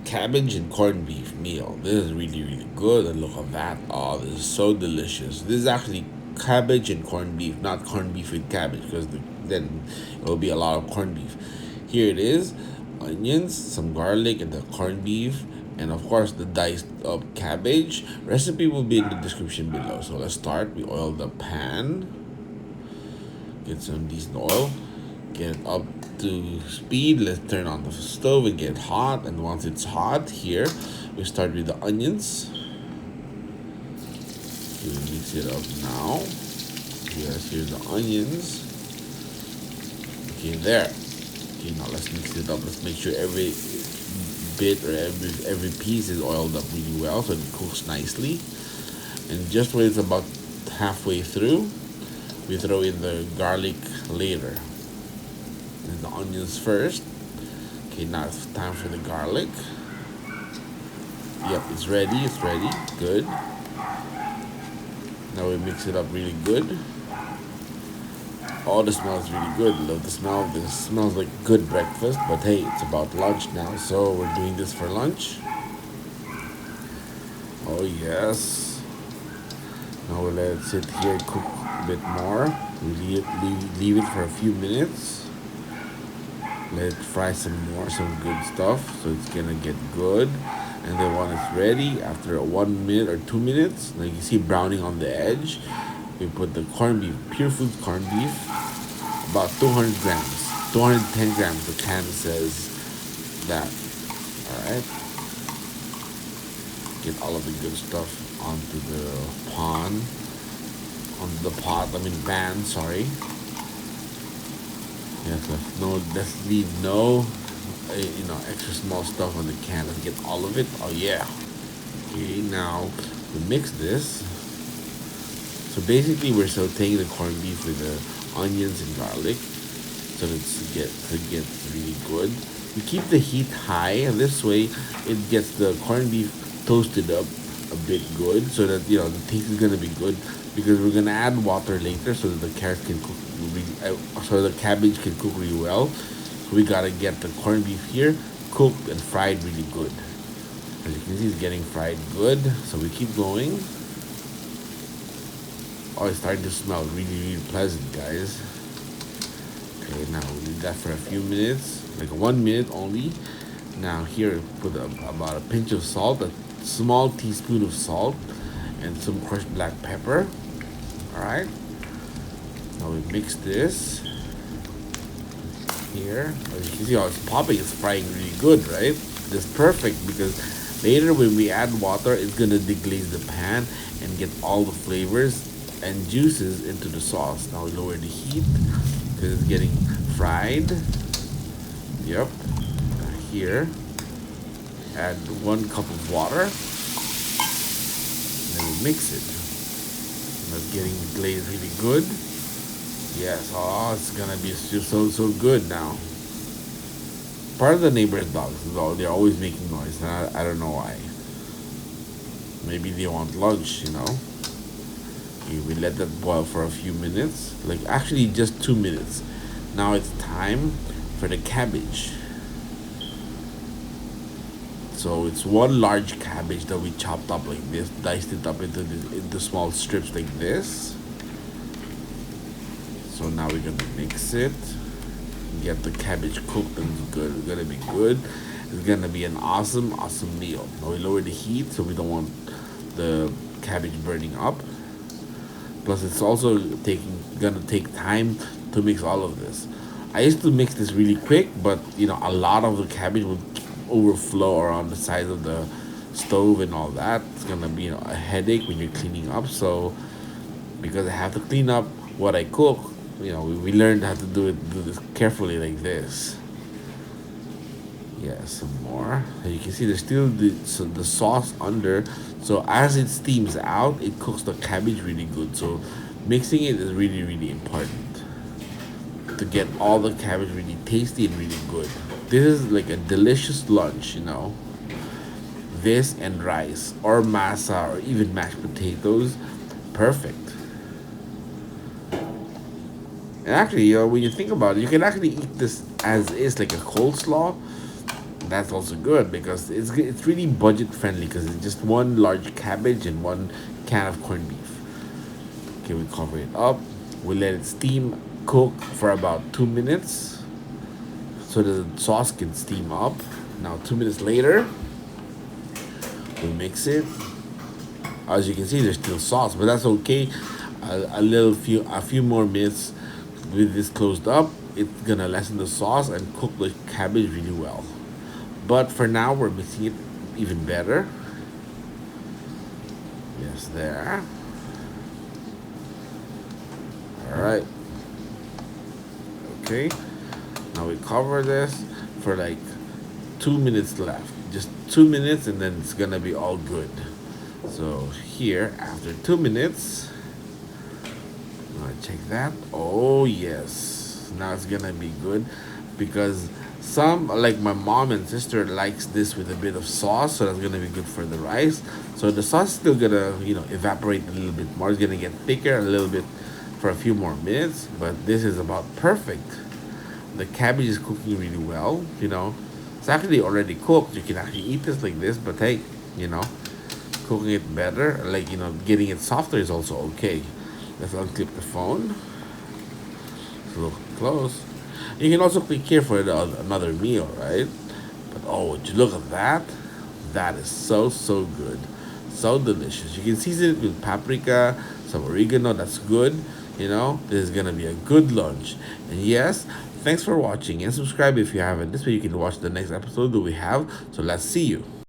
cabbage and corned beef meal. This is really, really good. And look at that. Oh, this is so delicious. This is actually cabbage and corned beef, not corned beef with cabbage, because then it will be a lot of corned beef. Here it is: onions, some garlic, and the corned beef, and of course the diced up cabbage. Recipe will be in the description below. So let's start. We oil the pan. Get some decent oil. Get it up to speed. Let's turn on the stove and get hot. And once it's hot, here we start with the onions. We mix it up now. Yes, here's the onions. Okay, there. Okay, now let's mix it up. Let's make sure every bit or every piece is oiled up really well so it cooks nicely. And just when it's about halfway through, we throw in the garlic later. And the onions first. Okay, now it's time for the garlic. Yep, it's ready. It's ready. Good. Now we mix it up really good. Oh, the smell is really good. Love the smell. This smells like good breakfast. But hey, it's about lunch now, so we're doing this for lunch. Oh yes. Now we'll let it sit here, cook a bit more. We leave it for a few minutes. Let it fry some good stuff, so it's gonna get good. And then when it's ready, after 1 minute or 2 minutes, like you see browning on the edge, we put the corned beef, pure food corned beef, about 200 grams, 210 grams. The can says that. All right. Get all of the good stuff onto the pan. Sorry. Yes, let's leave no extra small stuff on the can. Let's get all of it. Oh yeah. Okay, now we mix this. So basically we're sauteing the corned beef with the onions and garlic so that it gets really good. We keep the heat high, and this way it gets the corned beef toasted up a bit good, so that the taste is gonna be good, because we're gonna add water later so that the carrot can cook so the cabbage can cook really well. So we gotta get the corned beef here cooked and fried really good. As you can see, it's getting fried good. So we keep going. Oh, it's starting to smell really, really pleasant, guys. Okay, now we leave that for a few minutes, like 1 minute only. Now here, put about a pinch of salt, a small teaspoon of salt, and some crushed black pepper. All right. Now we mix this here. As you can see how it's popping, it's frying really good, right? This is perfect, because later when we add water, it's gonna deglaze the pan and get all the flavors and juices into the sauce. Now we lower the heat because it's getting fried. Yep. Here, add 1 cup of water, and then we mix it. And it's getting glazed really good. Yes, oh, it's gonna be so good now. Part of the neighbor's dogs, they're always making noise, and I don't know why. Maybe they want lunch, Okay, we let that boil for a few minutes, like actually just 2 minutes. Now it's time for the cabbage. So it's 1 large cabbage that we chopped up like this, diced it up into small strips like this. So now we're gonna mix it, get the cabbage cooked and good. It's gonna be good. It's gonna be an awesome meal. Now we lower the heat so we don't want the cabbage burning up. Plus, it's also gonna take time to mix all of this. I used to mix this really quick, but a lot of the cabbage would overflow around the sides of the stove and all that. It's gonna be a headache when you're cleaning up. So, because I have to clean up what I cook, we learned how to do this carefully like this. Yeah, some more. And you can see there's still the sauce under. So as it steams out, it cooks the cabbage really good. So mixing it is really, really important to get all the cabbage really tasty and really good. This is like a delicious lunch, This and rice or masa or even mashed potatoes. Perfect. And actually, when you think about it, you can actually eat this as is, like a coleslaw. That's also good because it's really budget friendly because it's just one large cabbage and one can of corned beef. Okay, we cover it up. We let it steam cook for about 2 minutes so the sauce can steam up. Now 2 minutes later, we mix it. As you can see, there's still sauce, but that's okay. A few more minutes with this closed up, it's gonna lessen the sauce and cook the cabbage really well. But for now, we're mixing it even better. Yes, there. All right. Okay. Now we cover this for like 2 minutes left. Just 2 minutes, and then it's gonna be all good. So here, after 2 minutes, I'm gonna check that. Oh yes, now it's gonna be good because some like my mom and sister likes this with a bit of sauce, so that's gonna be good for the rice. So the sauce is still gonna evaporate a little bit more. It's gonna get thicker a little bit for a few more minutes, but this is about perfect. The cabbage is cooking really well. It's actually already cooked. You can actually eat this like this, but hey, you know, cooking it better, like getting it softer is also okay. Let's unclip the phone. It's a little close. You can also click here for another meal, right? But oh, would you look at that? That is so good, so delicious. You can season it with paprika, some oregano. That's good. This is gonna be a good lunch. And yes, thanks for watching and subscribe if you haven't. This way you can watch the next episode that we have. So let's see you.